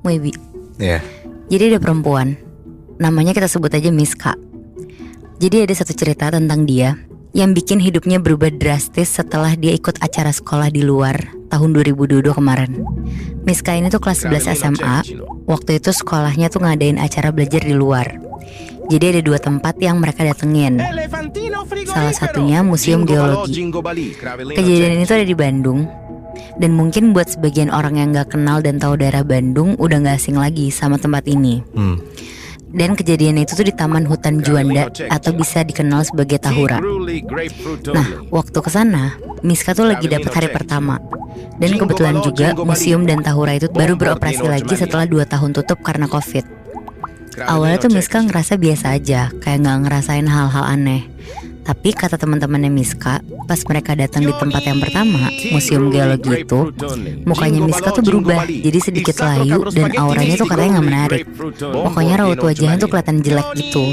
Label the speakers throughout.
Speaker 1: Webi.
Speaker 2: Iya.
Speaker 1: Jadi ada perempuan, namanya kita sebut aja Miska. Jadi ada satu cerita tentang dia yang bikin hidupnya berubah drastis setelah dia ikut acara sekolah di luar tahun 2022 kemarin. Miska ini tuh kelas 11 SMA. Waktu itu sekolahnya tuh ngadain acara belajar di luar. Jadi ada 2 tempat yang mereka datengin. Salah satunya Museum Geologi. Kejadian ini tuh ada di Bandung. Dan mungkin buat sebagian orang yang gak kenal dan tahu daerah Bandung udah gak asing lagi sama tempat ini. Dan kejadian itu tuh di Taman Hutan Juanda atau bisa dikenal sebagai Tahura. Nah, waktu kesana Miska tuh lagi dapat hari pertama. Dan kebetulan juga museum dan Tahura itu baru beroperasi lagi setelah 2 tahun tutup karena Covid. Awalnya tuh Miska ngerasa biasa aja, kayak gak ngerasain hal-hal aneh. Tapi kata teman-temannya Miska, pas mereka datang di tempat yang pertama, Museum Geologi itu, mukanya Miska tuh berubah, jadi sedikit layu dan auranya tuh katanya gak menarik. Pokoknya raut wajahnya tuh kelihatan jelek gitu.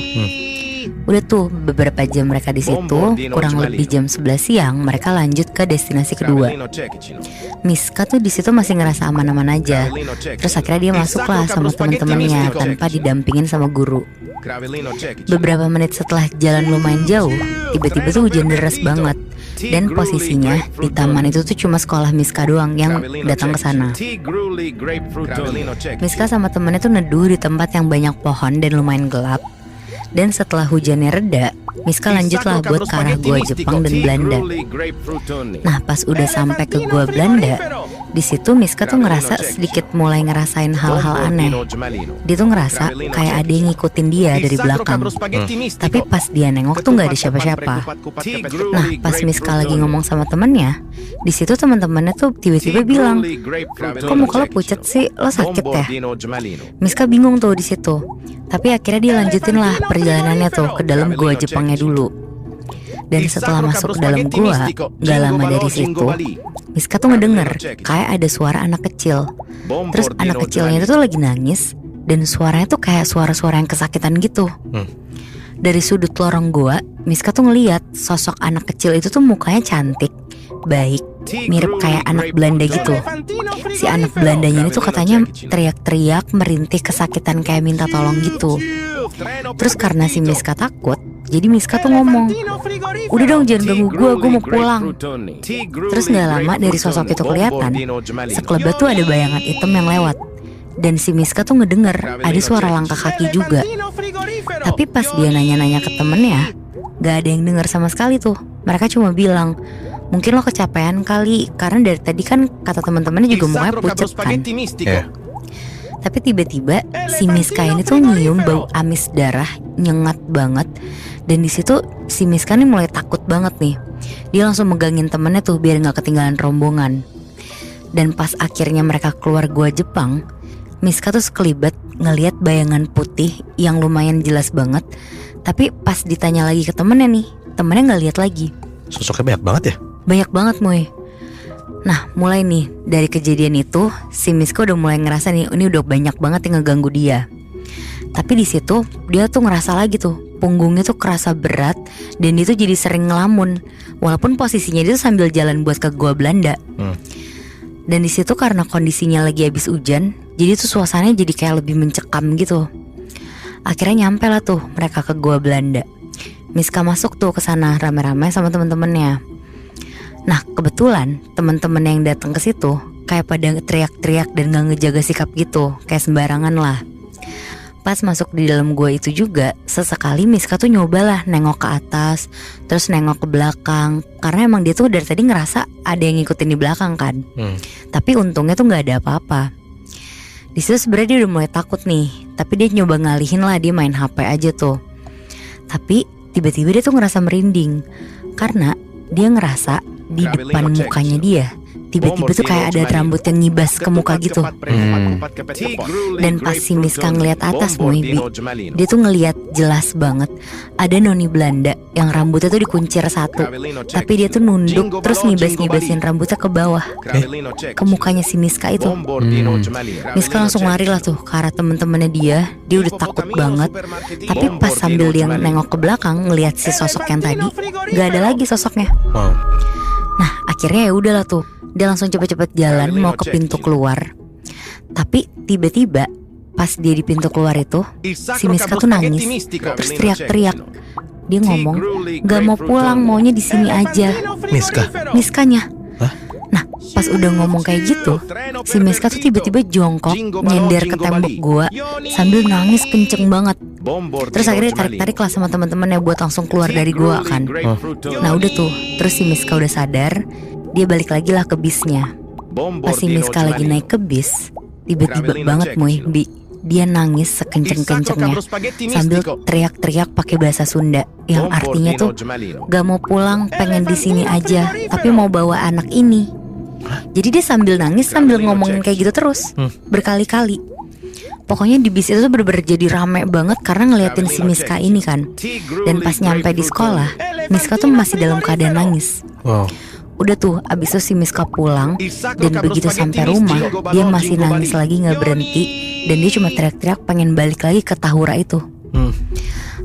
Speaker 1: Udah tuh beberapa jam mereka di situ, kurang lebih jam 11 siang mereka lanjut ke destinasi kedua. Miska tuh di situ masih ngerasa aman-aman aja. Terus akhirnya dia masuk lah sama teman-temannya tanpa didampingin sama guru. Beberapa menit setelah jalan lumayan jauh, tiba-tiba tuh hujan deras banget. Dan posisinya di taman itu tuh cuma sekolah Miska doang yang datang ke sana. Miska sama temennya tuh neduh di tempat yang banyak pohon dan lumayan gelap. Dan setelah hujannya reda, Miska lanjutlah buat ke arah gua Jepang dan Belanda. Nah, pas udah sampai ke gua Belanda, di situ Miska tuh ngerasa sedikit mulai ngerasain hal-hal aneh. Dia tuh ngerasa kayak ada yang ngikutin dia dari belakang. Tapi pas dia nengok tuh nggak ada siapa-siapa. Nah, pas Miska lagi ngomong sama temennya, di situ teman-temannya tuh tiba-tiba bilang, "Kok muka lo pucet sih? Lo sakit ya?" Miska bingung tuh di situ. Tapi akhirnya dia lanjutin lah perjalanannya tuh ke dalam gua Jepangnya dulu. Dan setelah masuk ke dalam gua, gak lama dari situ, Miska tuh ngedenger kayak ada suara anak kecil. Terus anak kecilnya itu tuh lagi nangis, dan suaranya tuh kayak suara-suara yang kesakitan gitu. Dari sudut lorong gua, Miska tuh ngeliat sosok anak kecil itu tuh mukanya cantik, baik, mirip kayak anak Belanda gitu. Si anak Belandanya ini tuh katanya teriak-teriak, merintih kesakitan kayak minta tolong gitu. Terus karena si Miska takut, jadi Miska tuh ngomong, "Udah dong jangan ganggu gue mau pulang." Terus gak lama dari sosok itu kelihatan, sekelebat tuh ada bayangan hitam yang lewat. Dan si Miska tuh ngedenger ada suara langkah kaki juga. Tapi pas dia nanya-nanya ke temennya, gak ada yang denger sama sekali tuh. Mereka cuma bilang, "Mungkin lo kecapean kali, karena dari tadi kan kata teman-temannya juga mukanya pucet kan." Tapi tiba-tiba si Miska ini tuh nyium bau amis darah nyengat banget. Dan di situ si Miska nih mulai takut banget nih. Dia langsung megangin temennya tuh biar gak ketinggalan rombongan. Dan pas akhirnya mereka keluar gua Jepang, Miska tuh sekelibat ngelihat bayangan putih yang lumayan jelas banget. Tapi pas ditanya lagi ke temennya nih, temennya gak lihat lagi.
Speaker 2: Sosoknya banyak banget ya?
Speaker 1: Banyak banget Moy. Nah mulai nih dari kejadian itu, si Miska udah mulai ngerasa nih ini udah banyak banget yang ngeganggu dia. Tapi di situ dia tuh ngerasa lagi tuh punggungnya tuh kerasa berat. Dan dia tuh jadi sering ngelamun, walaupun posisinya dia tuh sambil jalan buat ke gua Belanda. Dan di situ karena kondisinya lagi habis hujan, jadi tuh suasananya jadi kayak lebih mencekam gitu. Akhirnya nyampe lah tuh mereka ke gua Belanda. Miska masuk tuh ke sana rame-rame sama teman-temannya. Nah kebetulan teman-teman yang datang ke situ kayak pada teriak-teriak dan gak ngejaga sikap gitu, kayak sembarangan lah. Pas masuk di dalam gua itu juga, sesekali Miska tuh nyobalah nengok ke atas, terus nengok ke belakang, karena emang dia tuh dari tadi ngerasa ada yang ngikutin di belakang kan. Tapi untungnya tuh gak ada apa-apa. Di situ sebenarnya dia udah mulai takut nih, tapi dia nyoba ngalihin lah, dia main HP aja tuh. Tapi tiba-tiba dia tuh ngerasa merinding, karena dia ngerasa di depan mukanya dia tiba-tiba tuh kayak ada rambut yang ngibas ke muka gitu. Dan pas si Miska ngeliat atas Moibi, dia tuh ngeliat jelas banget ada noni Belanda yang rambutnya tuh dikuncir satu, tapi dia tuh nunduk terus ngibas-ngibasin rambutnya ke bawah, ke mukanya si Miska itu. Miska langsung lari lah tuh ke arah temen-temennya dia udah takut banget. Tapi pas sambil dia nengok ke belakang ngeliat si sosok yang tadi, gak ada lagi sosoknya. Nah akhirnya ya udahlah tuh, dia langsung cepet-cepet jalan mau ke pintu keluar. Tapi tiba-tiba pas dia di pintu keluar itu, si Miska tuh nangis, terus teriak-teriak. Dia ngomong, gak mau pulang, maunya di sini aja. Miskanya. Nah, pas udah ngomong kayak gitu, si Miska tuh tiba-tiba jongkok, nyender ke tembok gua sambil nangis kenceng banget. Terus akhirnya tarik-tarik lah sama teman-temannya buat langsung keluar dari gua kan. Nah udah tuh, terus si Miska udah sadar, dia balik lagi lah ke bisnya. Pas si Miska lagi naik ke bis, tiba-tiba banget dia nangis sekenceng-kencengnya sambil teriak-teriak pakai bahasa Sunda yang artinya tuh gak mau pulang, pengen di sini aja, tapi mau bawa anak ini. Jadi dia sambil nangis sambil ngomongin kayak gitu terus berkali-kali. Pokoknya di bis itu tuh bener-bener jadi rame banget karena ngeliatin si Miska ini kan. Dan pas nyampe di sekolah, Miska tuh masih dalam keadaan nangis. Udah tuh, abis itu si Miska pulang. Dan begitu sampai rumah, dia masih nangis lagi gak berhenti. Dan dia cuma teriak-teriak pengen balik lagi ke Tahura itu.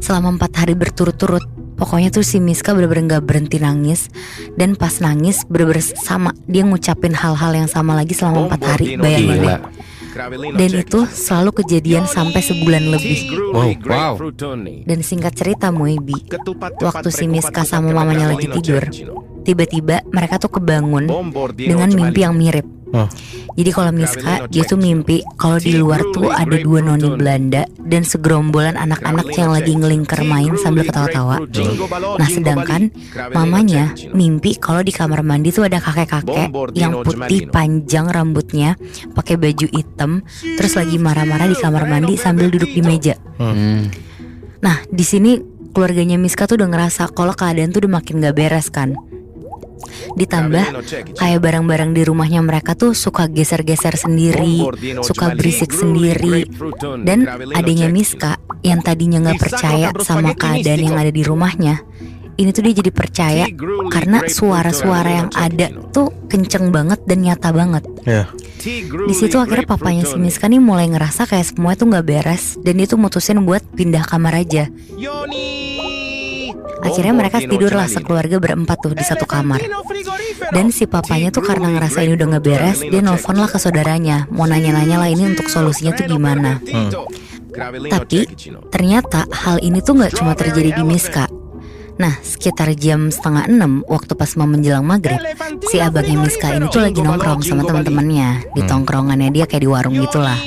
Speaker 1: Selama 4 hari berturut-turut, pokoknya tuh si Miska bener-bener gak berhenti nangis. Dan pas nangis bener-bener sama, dia ngucapin hal-hal yang sama lagi selama 4 hari. Bayangin deh. Dan itu selalu kejadian sampai sebulan lebih.
Speaker 2: Wow.
Speaker 1: Dan singkat cerita Moebi, waktu si Miska sama mamanya lagi tidur, tiba-tiba mereka tuh kebangun dengan mimpi yang mirip. Jadi kalau Miska, dia tuh mimpi kalau di luar tuh ada 2 noni Belanda dan segerombolan anak-anak yang lagi ngelingker main sambil ketawa-tawa. Nah sedangkan mamanya mimpi kalau di kamar mandi tuh ada kakek-kakek yang putih panjang rambutnya, pakai baju hitam, terus lagi marah-marah di kamar mandi sambil duduk di meja. Nah di sini keluarganya Miska tuh udah ngerasa kalau keadaan tuh udah makin gak beres kan. Ditambah kayak barang-barang di rumahnya mereka tuh suka geser-geser sendiri, suka berisik sendiri. Dan adanya Miska yang tadinya gak percaya sama keadaan yang ada di rumahnya, ini tuh dia jadi percaya karena suara-suara yang ada tuh kenceng banget dan nyata banget. Di situ akhirnya papanya si Miska nih mulai ngerasa kayak semua tuh gak beres. Dan dia tuh mutusin buat pindah kamar aja. Akhirnya mereka tidurlah sekeluarga berempat tuh di satu kamar. Dan si papanya tuh karena ngerasa ini udah gak beres, dia nelfon lah ke saudaranya, mau nanya-nanya lah ini untuk solusinya tuh gimana. Tapi ternyata hal ini tuh gak cuma terjadi di Miska. Nah sekitar jam 5:30 waktu pas mau menjelang maghrib, si abangnya Miska ini tuh lagi nongkrong sama teman-temannya di tongkrongannya dia kayak di warung gitulah.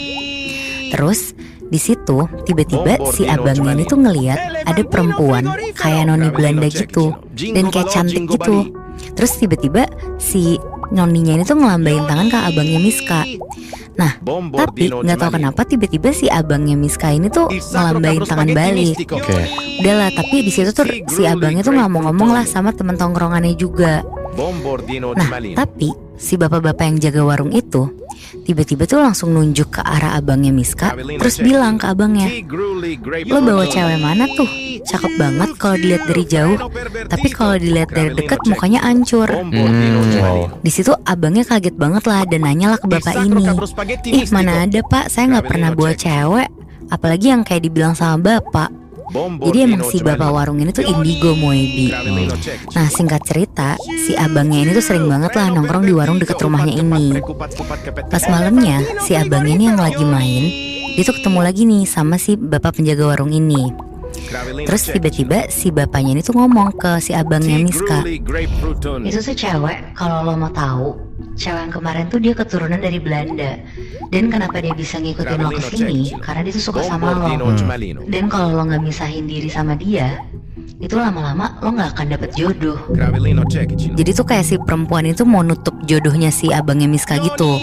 Speaker 1: Terus di situ tiba-tiba si abangnya ini tuh ngeliat ada perempuan kayak noni Belanda gitu dan kayak cantik gitu. Terus tiba-tiba si noninya ini tuh ngelambain tangan ke abangnya Miska. Nah tapi nggak tahu kenapa tiba-tiba si abangnya Miska ini tuh ngelambain tangan balik. Udahlah, tapi di situ tuh si abangnya tuh ngomong-ngomong lah sama temen tongkrongannya juga. Nah tapi si bapak-bapak yang jaga warung itu tiba-tiba tuh langsung nunjuk ke arah abangnya Miska, terus bilang ke abangnya, lo bawa cewek mana tuh? Cakep banget kalau dilihat dari jauh, tapi kalau dilihat dari dekat mukanya hancur. Di situ abangnya kaget banget lah dan nanya lah ke bapak ini, ih mana ada pak, saya nggak pernah bawa cewek, apalagi yang kayak dibilang sama bapak. Jadi emang si bapak warung ini tuh indigo Moebi. Nah singkat cerita, si abangnya ini tuh sering banget lah nongkrong di warung deket rumahnya ini. Pas malamnya si abangnya ini yang lagi main, dia tuh ketemu lagi nih sama si bapak penjaga warung ini. Terus tiba-tiba si bapaknya ini tuh ngomong ke si abangnya Miska, itu tuh cewek, kalau lo mau tahu, cewek yang kemarin tuh dia keturunan dari Belanda. Dan kenapa dia bisa ngikutin lo kesini, karena dia tuh suka sama lo. Dan kalau lo gak misahin diri sama dia, itu lama-lama lo gak akan dapet jodoh. Jadi tuh kayak si perempuan itu mau nutup jodohnya si abangnya Miska gitu.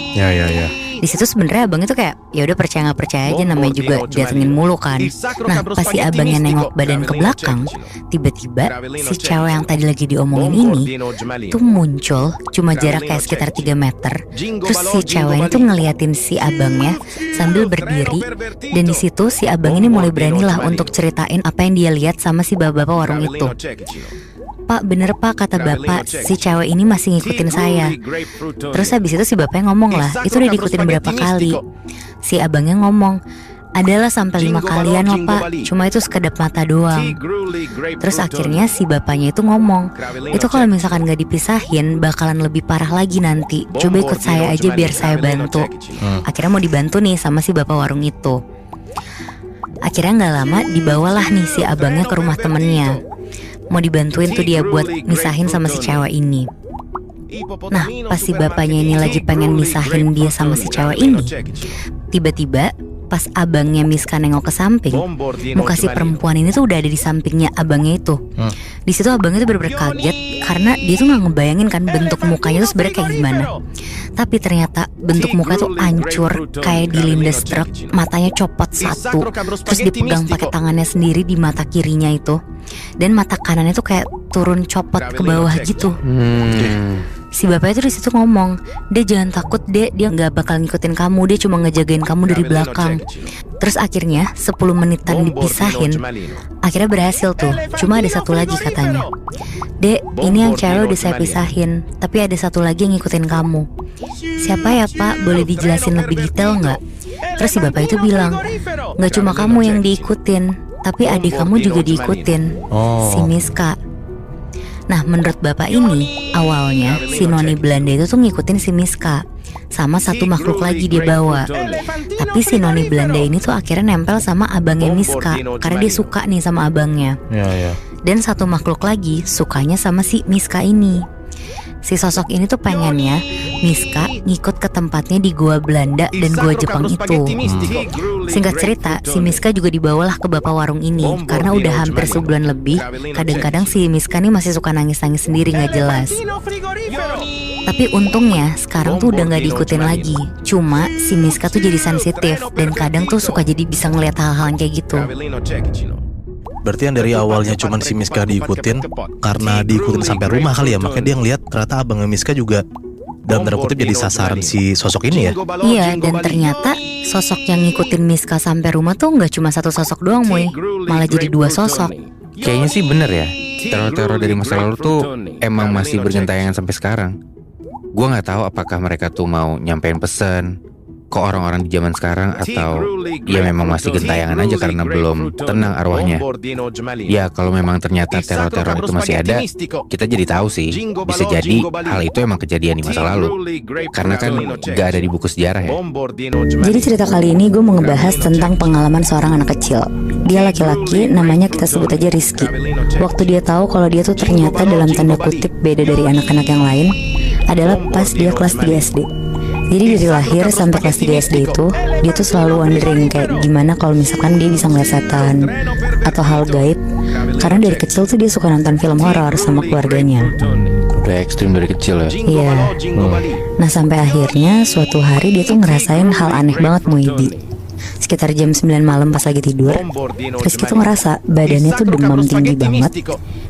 Speaker 1: Di situ sebenarnya abang itu kayak ya udah percaya nggak percaya aja, namanya juga datengin mulu kan. Nah pas si abangnya nengok badan ke belakang, tiba-tiba si cewek yang tadi lagi diomongin ini tuh muncul cuma jarak kayak sekitar 3 meter. Terus si cewek ini tuh ngeliatin si abangnya sambil berdiri. Dan di situ si abang ini mulai berani lah untuk ceritain apa yang dia lihat sama si bapak-bapak warung itu. Pak bener pak, kata bapak, si cewek ini masih ngikutin saya. Terus habis itu si bapaknya ngomong lah, itu udah diikutin berapa kali. Si abangnya ngomong, Adalah sampai 5 kalian loh Pak, cuma itu sekedap mata doang. Terus akhirnya si bapaknya itu ngomong, itu kalau misalkan gak dipisahin bakalan lebih parah lagi nanti. Coba ikut saya aja biar saya bantu. Akhirnya mau dibantu nih sama si bapak warung itu. Akhirnya gak lama dibawalah nih si abangnya ke rumah temennya. Mau dibantuin tuh dia buat misahin sama si cewek ini. Nah pas si bapaknya ini lagi pengen misahin dia sama si cewek ini, tiba-tiba pas abangnya Miska nengok ke samping, muka si perempuan ini tuh udah ada di sampingnya abangnya itu. Di situ abangnya tuh bener-bener kaget karena dia tuh nggak ngebayangin kan bentuk mukanya tuh sebenarnya kayak gimana. Tapi ternyata bentuk muka tuh hancur kayak dilindas truk, matanya copot satu, terus dipegang pakai tangannya sendiri di mata kirinya itu, dan mata kanannya tuh kayak turun copot ke bawah gitu. Si bapaknya tuh di situ ngomong, "Dia jangan takut, dia nggak bakal ngikutin kamu, dia cuma ngejagain kamu dari belakang." Terus akhirnya 10 menitan dipisahin, akhirnya berhasil tuh. Cuma ada satu lagi katanya, "Dek, ini yang cewek udah saya pisahin, tapi ada satu lagi yang ngikutin kamu." "Siapa ya Pak? Boleh dijelasin lebih detail nggak?" Terus si bapak itu bilang, "Nggak cuma kamu yang diikutin, tapi adik kamu juga diikutin, si Miska." Nah menurut bapak ini, awalnya si noni Belanda itu tuh ngikutin si Miska sama satu makhluk lagi dia bawa. Tapi si noni Belanda ini tuh akhirnya nempel sama abangnya Miska karena dia suka nih sama abangnya. Dan satu makhluk lagi sukanya sama si Miska ini. Si sosok ini tuh pengennya Miska ngikut ke tempatnya di gua Belanda dan gua Jepang itu. Singkat cerita, si Miska juga dibawalah ke bapak warung ini karena udah hampir sebulan lebih. Kadang-kadang si Miska nih masih suka nangis-nangis sendiri gak jelas. Tapi untungnya sekarang tuh udah gak diikutin lagi. Cuma si Miska tuh jadi sensitif dan kadang tuh suka jadi bisa ngeliat hal-hal yang kayak gitu.
Speaker 2: Berarti yang dari awalnya cuman si Miska diikutin karena diikutin sampai rumah kali ya, makanya dia ngeliat ternyata abangnya Miska juga dalam tanda kutip jadi sasaran si sosok ini ya.
Speaker 1: Iya, dan ternyata sosok yang ngikutin Miska sampai rumah tuh nggak cuma satu sosok doang, Moy, malah jadi 2 sosok.
Speaker 3: Kayaknya sih bener ya, teror-teror dari masa lalu tuh emang masih bergentayangan sampai sekarang. Gua nggak tahu apakah mereka tuh mau nyampein pesan ke orang-orang di zaman sekarang atau ya memang masih gentayangan aja karena belum tenang arwahnya. Ya kalau memang ternyata teror-teror itu masih ada, kita jadi tahu sih, bisa jadi hal itu emang kejadian di masa lalu, karena kan gak ada di buku sejarah ya.
Speaker 1: Jadi cerita kali ini gue mau ngebahas tentang pengalaman seorang anak kecil. Dia laki-laki, namanya kita sebut aja Rizky. Waktu dia tahu kalau dia tuh ternyata dalam tanda kutip beda dari anak-anak yang lain adalah pas dia kelas 3 SD. Jadi dari lahir sampai kelas 3 SD itu, dia tuh selalu wondering kayak gimana kalau misalkan dia bisa ngeliat setan atau hal gaib. Karena dari kecil tuh dia suka nonton film horor sama keluarganya.
Speaker 3: Udah ekstrim dari kecil ya.
Speaker 1: Iya. Nah sampai akhirnya suatu hari dia tuh ngerasain hal aneh banget, Muidi. Sekitar jam 9 malam pas lagi tidur, Rizky tuh ngerasa badannya tuh demam tinggi banget.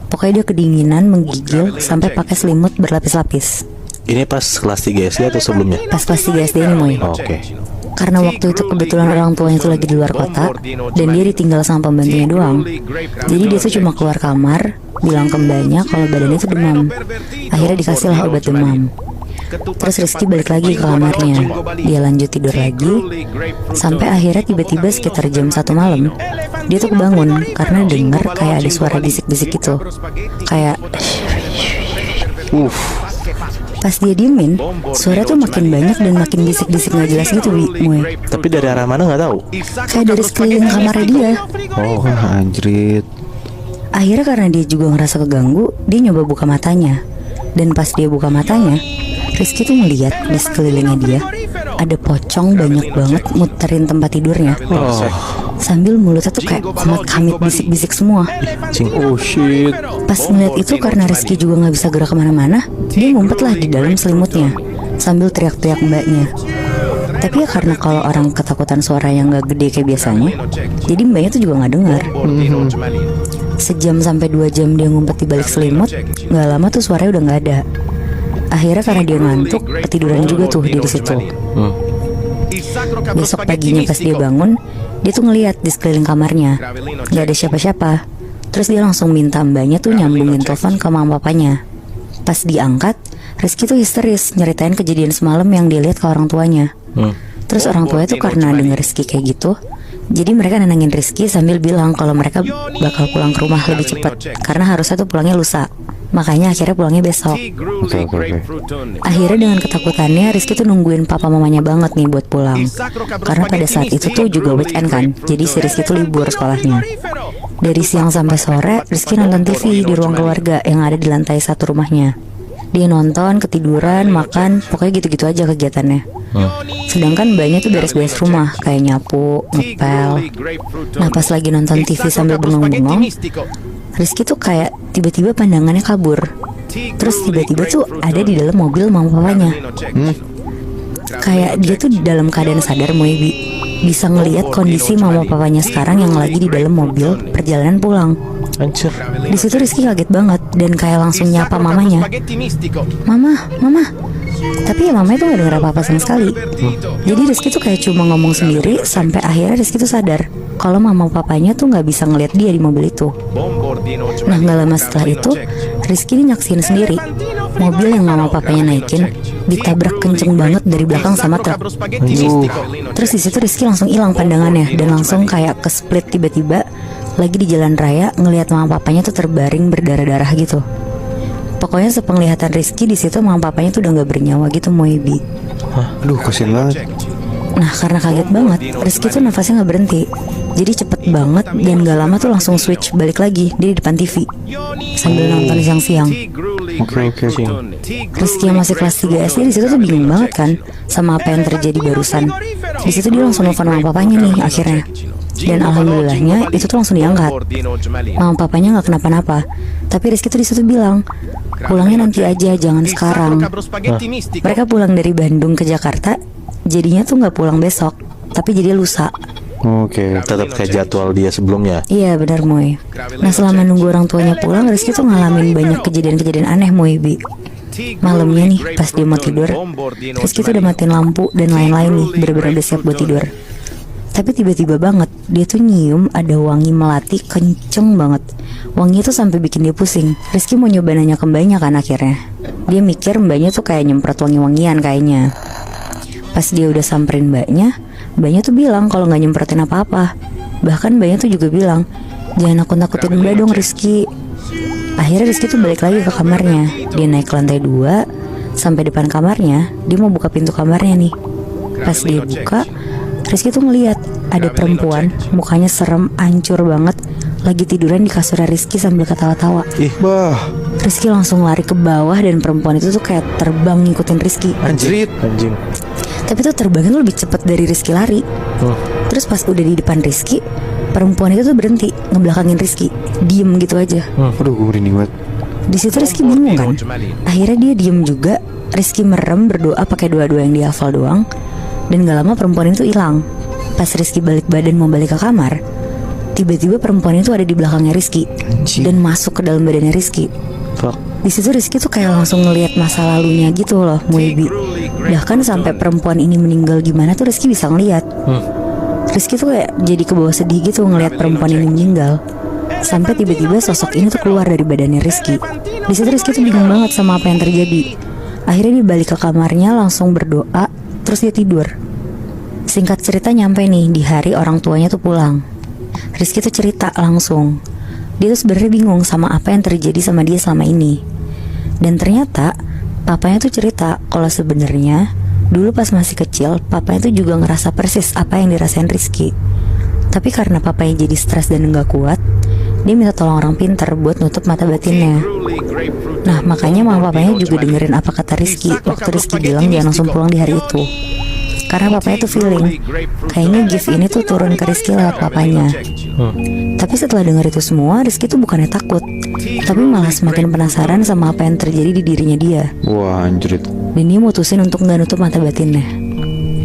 Speaker 1: Pokoknya dia kedinginan, menggigil, sampai pakai selimut berlapis-lapis.
Speaker 2: Ini pas kelas 3 SD atau sebelumnya?
Speaker 1: Pas kelas 3 SD ini, Moy.
Speaker 2: Oke.
Speaker 1: Karena waktu itu kebetulan orang tuanya tuh lagi di luar kota dan dia ditinggal sama pembantunya doang. Jadi dia tuh cuma keluar kamar, bilang ke mbaknya kalau badannya tuh demam. Akhirnya dikasih lah obat demam. Terus Rizky balik lagi ke kamarnya. Dia lanjut tidur lagi sampai akhirnya tiba-tiba sekitar jam 1 malam dia tuh kebangun karena denger kayak ada suara bisik-bisik gitu. Kayak pas dia diemin, suara tuh makin banyak dan makin bisik-bisik gak jelas gitu, Moy.
Speaker 2: Tapi dari arah mana gak tahu?
Speaker 1: Kayak dari sekeliling kamarnya dia.
Speaker 3: Oh anjrit.
Speaker 1: Akhirnya karena dia juga ngerasa keganggu, dia nyoba buka matanya. Dan pas dia buka matanya, Rizky tuh ngeliat di sekelilingnya dia ada pocong banyak banget muterin tempat tidurnya. Sambil mulutnya tuh kayak komit-kamit bisik-bisik semua.
Speaker 2: Oh shit.
Speaker 1: Pas ngeliat itu karena Rizky juga gak bisa gerak kemana-mana, dia ngumpet lah di dalam selimutnya sambil teriak-teriak mbaknya. Tapi ya karena kalau orang ketakutan suara yang gak gede kayak biasanya, jadi mbaknya tuh juga gak dengar. Sejam sampai 2 jam dia ngumpet di balik selimut, gak lama tuh suaranya udah gak ada. Akhirnya karena dia ngantuk, ketiduran juga tuh di situ. Besok paginya pas dia bangun, dia tuh ngeliat di sekeliling kamarnya gak ada siapa-siapa. Terus dia langsung minta mbaknya tuh nyambungin telepon ke mama papanya. Pas diangkat, Rizky tuh histeris nyeritain kejadian semalam yang dia lihat ke orang tuanya. Terus orang tuanya tuh karena denger Rizky kayak gitu, Jadi mereka nenangin Rizky sambil bilang kalau mereka bakal pulang ke rumah lebih cepat karena harusnya tuh pulangnya lusa. Makanya akhirnya pulangnya besok.
Speaker 3: Oke.
Speaker 1: Akhirnya dengan ketakutannya Rizky tuh nungguin papa mamanya banget nih buat pulang. Karena pada saat itu tuh juga weekend kan, jadi si Rizky tuh libur sekolahnya. Dari siang sampai sore Rizky nonton TV di ruang keluarga yang ada di lantai 1 rumahnya. Dia nonton, ketiduran, makan, pokoknya gitu-gitu aja kegiatannya. Sedangkan mbaknya tuh beres-beres rumah, kayak nyapu, ngepel. Nah pas lagi nonton TV sambil bengong-bengong, Rizky tuh kayak tiba-tiba pandangannya kabur. Terus tiba-tiba tuh ada di dalam mobil mama papanya. Kayak dia tuh dalam keadaan sadar, Moebi. Bisa ngelihat kondisi mama papanya sekarang yang lagi di dalam mobil perjalanan pulang.
Speaker 2: Anjir.
Speaker 1: Di situ Rizky kaget banget dan kayak langsung nyapa mamanya. Mama. Tapi ya mamanya tuh gak denger apa-apa sama sekali. Jadi Rizky tuh kayak cuma ngomong sendiri sampai akhirnya Rizky tuh sadar kalau mama papanya tuh gak bisa ngeliat dia di mobil itu. Nah gak lama setelah itu Rizky ini nyaksiin sendiri mobil yang mama papanya naikin ditabrak kenceng banget dari belakang sama truk. Terus di situ Rizky langsung hilang pandangannya dan langsung kayak ke split tiba-tiba lagi di jalan raya ngelihat mama papanya tuh terbaring berdarah-darah gitu. Pokoknya sepenglihatan Rizky di situ mama papanya tuh udah gak bernyawa gitu, Moebi.
Speaker 3: Aduh kasian banget.
Speaker 1: Nah karena kaget banget Rizky tuh nafasnya gak berhenti. Jadi cepet banget dan gak lama tuh langsung switch balik lagi dia di depan TV sambil nonton siang-siang.
Speaker 3: Oke.
Speaker 1: Rizky yang masih kelas 3 SD di situ tuh bingung banget kan sama apa yang terjadi barusan. Di situ dia langsung nelfon mama papanya nih akhirnya. Dan alhamdulillahnya itu tuh langsung diangkat. Mama papanya nggak kenapa-napa. Tapi Rizky tuh di situ bilang, pulangnya nanti aja, jangan sekarang. Mereka pulang dari Bandung ke Jakarta, jadinya tuh nggak pulang besok, tapi jadi lusa.
Speaker 3: Oke.
Speaker 2: Tetap kayak jadwal dia sebelumnya.
Speaker 1: Iya benar Moy. Nah selama nunggu orang tuanya pulang, Rizky tuh ngalamin banyak kejadian-kejadian aneh Moy Bi. Malamnya nih pas dia mau tidur, Rizky tuh udah matiin lampu dan lain-lain nih, bener-bener udah siap buat tidur. Tapi tiba-tiba banget dia tuh nyium ada wangi melati kenceng banget. Wangi itu sampai bikin dia pusing. Rizky mau nyoba nanya ke mbaknya kan akhirnya. Dia mikir mbaknya tuh kayak nyemprot wangi-wangian kayaknya. Pas dia udah samperin mbaknya tuh bilang kalau nggak nyemprotin apa-apa. Bahkan mbaknya tuh juga bilang, jangan nakut-nakutin mbak dong Rizky. Akhirnya Rizky tuh balik lagi ke kamarnya. Dia naik ke lantai 2 sampai depan kamarnya. Dia mau buka pintu kamarnya nih. Pas dia buka, Rizky tuh ngeliat ada perempuan, mukanya serem, hancur banget, lagi tiduran di kasurnya Rizky sambil ketawa-tawa.
Speaker 3: Bah.
Speaker 1: Rizky langsung lari ke bawah dan perempuan itu tuh kayak terbang ngikutin Rizky.
Speaker 3: Anjrit.
Speaker 2: Anjing.
Speaker 1: Tapi tuh terbangnya tuh lebih cepet dari Rizky lari. Terus pas udah di depan Rizky, perempuan itu tuh berhenti ngebelakangin Rizky, diem gitu aja.
Speaker 3: Aduh gue merinding banget.
Speaker 1: Di situ Rizky bingung kan. Akhirnya dia diem juga. Rizky merem berdoa pakai doa-doa yang dihafal doang. Dan gak lama perempuan itu hilang. Pas Rizky balik badan mau balik ke kamar, tiba-tiba perempuan itu ada di belakangnya Rizky dan masuk ke dalam badannya Rizky. Di situ Rizky tuh kayak langsung ngelihat masa lalunya gitu loh, Moebi. Bahkan sampai perempuan ini meninggal gimana tuh Rizky bisa ngeliat. Rizky tuh kayak jadi ke bawah sedih gitu ngelihat perempuan ini meninggal. Sampai tiba-tiba sosok ini tuh keluar dari badannya Rizky. Di situ Rizky tuh bingung banget sama apa yang terjadi. Akhirnya dia balik ke kamarnya langsung berdoa. Terus dia tidur. Singkat cerita nyampe nih di hari orang tuanya tuh pulang. Rizky tuh cerita langsung. Dia tuh sebenarnya bingung sama apa yang terjadi sama dia selama ini. Dan ternyata papanya tuh cerita kalau sebenarnya dulu pas masih kecil papanya tuh juga ngerasa persis apa yang dirasain Rizky. Tapi karena papanya jadi stres dan gak kuat, dia minta tolong orang pintar buat nutup mata batinnya. Nah makanya mama papanya juga dengerin apa kata Rizky waktu Rizky bilang dia langsung pulang di hari itu. Karena papanya tuh feeling kayaknya gift ini tuh turun ke Rizky lewat papanya. Tapi setelah dengar itu semua, Rizky tuh bukannya takut, tapi malah semakin penasaran sama apa yang terjadi di dirinya dia.
Speaker 3: Wah anjrit.
Speaker 1: Dan dia mutusin untuk gak nutup mata batinnya.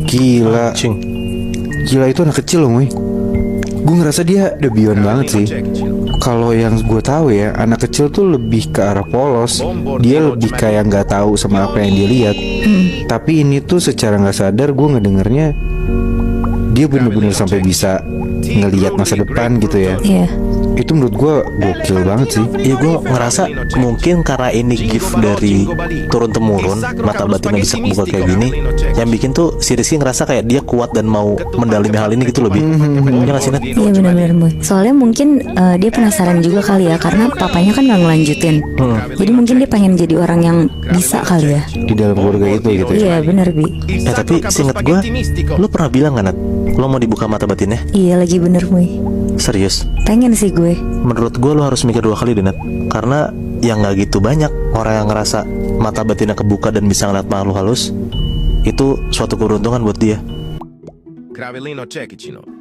Speaker 3: Gila. Gila itu anak kecil loh Moy. Gue ngerasa dia udah beyond banget sih. Kalau yang gue tahu ya, anak kecil tuh lebih ke arah polos. Dia lebih kayak nggak tahu sama apa yang dia lihat. Tapi ini tuh secara nggak sadar gue ngedengernya dia bener-bener sampai bisa ngelihat masa depan gitu ya.
Speaker 1: Iya.
Speaker 3: Itu menurut gue gokil banget sih.
Speaker 2: Iya, gue ngerasa mungkin karena ini gift dari turun temurun, mata batinnya bisa kebuka kayak gini, yang bikin tuh si Rizky ngerasa kayak dia kuat dan mau mendalami hal ini gitu lebih. Ya nggak sih, Nat?
Speaker 1: Iya benar-benar boy. Soalnya mungkin dia penasaran juga kali ya, karena papanya kan nggak ngelanjutin. Jadi mungkin dia pengen jadi orang yang bisa kali ya.
Speaker 3: Di dalam keluarga itu gitu ya.
Speaker 1: Iya benar Bi.
Speaker 2: Tapi seinget gue, lu pernah bilang gak, Nat, lo mau dibuka mata batinnya?
Speaker 1: Iya lagi bener boy.
Speaker 2: Serius?
Speaker 1: Pengen sih gue.
Speaker 2: Menurut gue lo harus mikir 2 kali deh, Nat. Karena yang gak gitu banyak orang yang ngerasa mata batinnya kebuka dan bisa ngeliat makhluk halus. Itu suatu keberuntungan buat dia.
Speaker 4: Cravellino Cekicino.